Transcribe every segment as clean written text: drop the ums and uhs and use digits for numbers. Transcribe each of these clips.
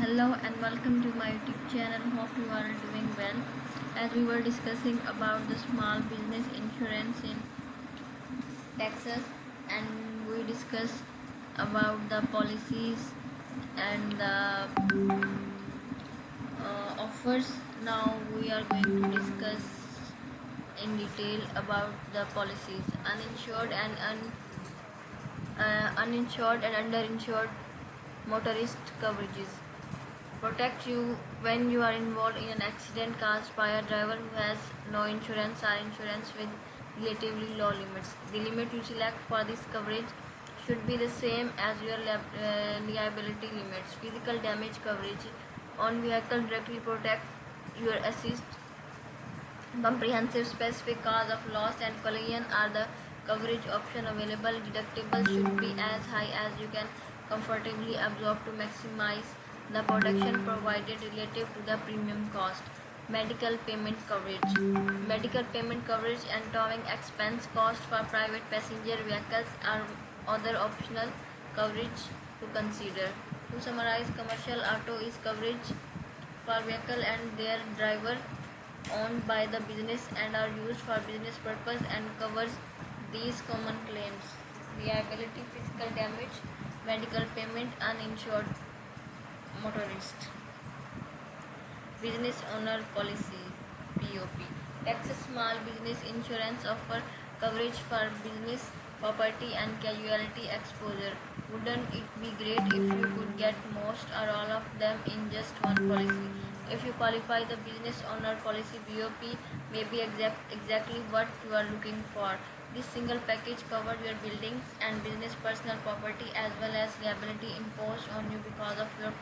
Hello and welcome to my YouTube channel. Hope you are doing well. As we were discussing about the small business insurance in Texas, and we discussed about the policies and the offers. Now we are going to discuss in detail about the policies. Uninsured and underinsured motorist coverages protect you when you are involved in an accident caused by a driver who has no insurance or insurance with relatively low limits. The limit you select for this coverage should be the same as your liability limits. Physical damage coverage on vehicle directly protect your assist. Comprehensive specific cause of loss and collision are the coverage option available. Deductibles should be as high as you can comfortably absorb to maximize the protection provided relative to the premium cost. Medical payment coverage. Medical payment coverage and towing expense cost for private passenger vehicles are other optional coverage to consider. To summarize, commercial auto is coverage for vehicle and their driver owned by the business and are used for business purpose and covers these common claims: liability, physical damage, medical payment, uninsured motorist. Business owner policy (BOP). Texas Small Business Insurance offer coverage for business property and casualty exposure. Wouldn't it be great if you could get most or all of them in just one policy? If you qualify, the business owner policy (BOP) may be exactly what you are looking for. This single package covers your buildings and business personal property as well as liability imposed on you because of your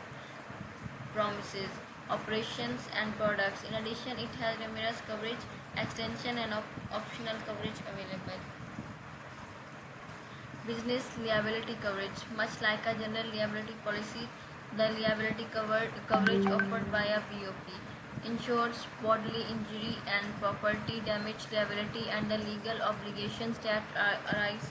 promises, operations, and products. In addition, it has numerous coverage, extension, and optional coverage available. Business liability coverage. Much like a general liability policy, the liability coverage offered by a BOP ensures bodily injury and property damage liability and the legal obligations that arise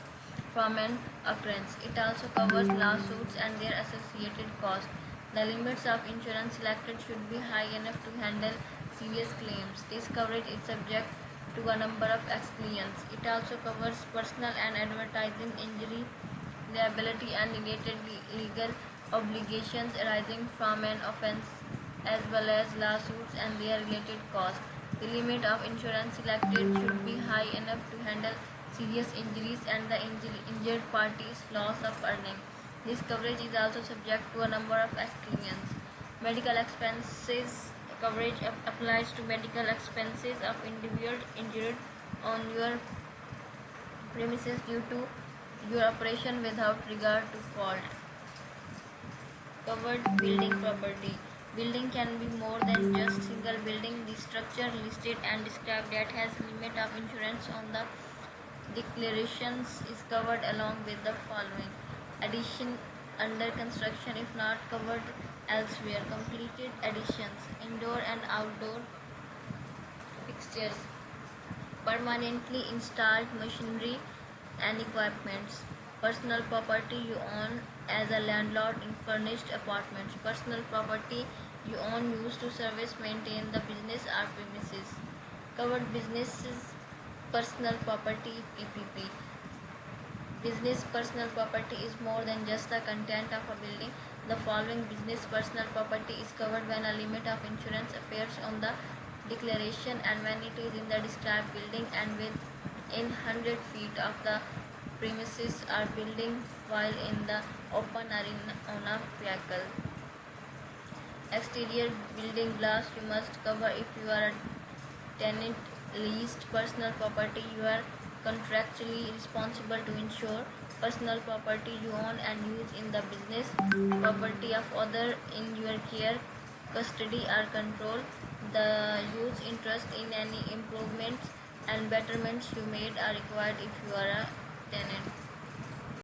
from an occurrence. It also covers lawsuits and their associated costs. The limits of insurance selected should be high enough to handle serious claims. This coverage is subject to a number of exclusions. It also covers personal and advertising injury liability and related legal obligations arising from an offense as well as lawsuits and their related costs. The limit of insurance selected should be high enough to handle serious injuries and the injured party's loss of earning. This coverage is also subject to a number of exclusions. Medical expenses coverage applies to medical expenses of individuals injured on your premises due to your operation without regard to fault. Covered building property. Building can be more than just single building. The structure listed and described that has limit of insurance on the declarations is covered along with the following: addition under construction if not covered elsewhere, completed additions, indoor and outdoor fixtures, permanently installed machinery and equipments, personal property you own as a landlord in furnished apartments, personal property you own used to service maintain the business or premises. Covered businesses personal property (PPP). Business personal property is more than just the content of a building. The following business personal property is covered when a limit of insurance appears on the declaration and when it is in the described building and within 100 feet of the premises or building while in the open or on a vehicle. Exterior building glass you must cover if you are a tenant. Leased personal property you are contractually responsible to insure. Personal property you own and use in the business. Property of other in your care, custody or control. The use interest in any improvements and betterments you made are required if you are a tenant.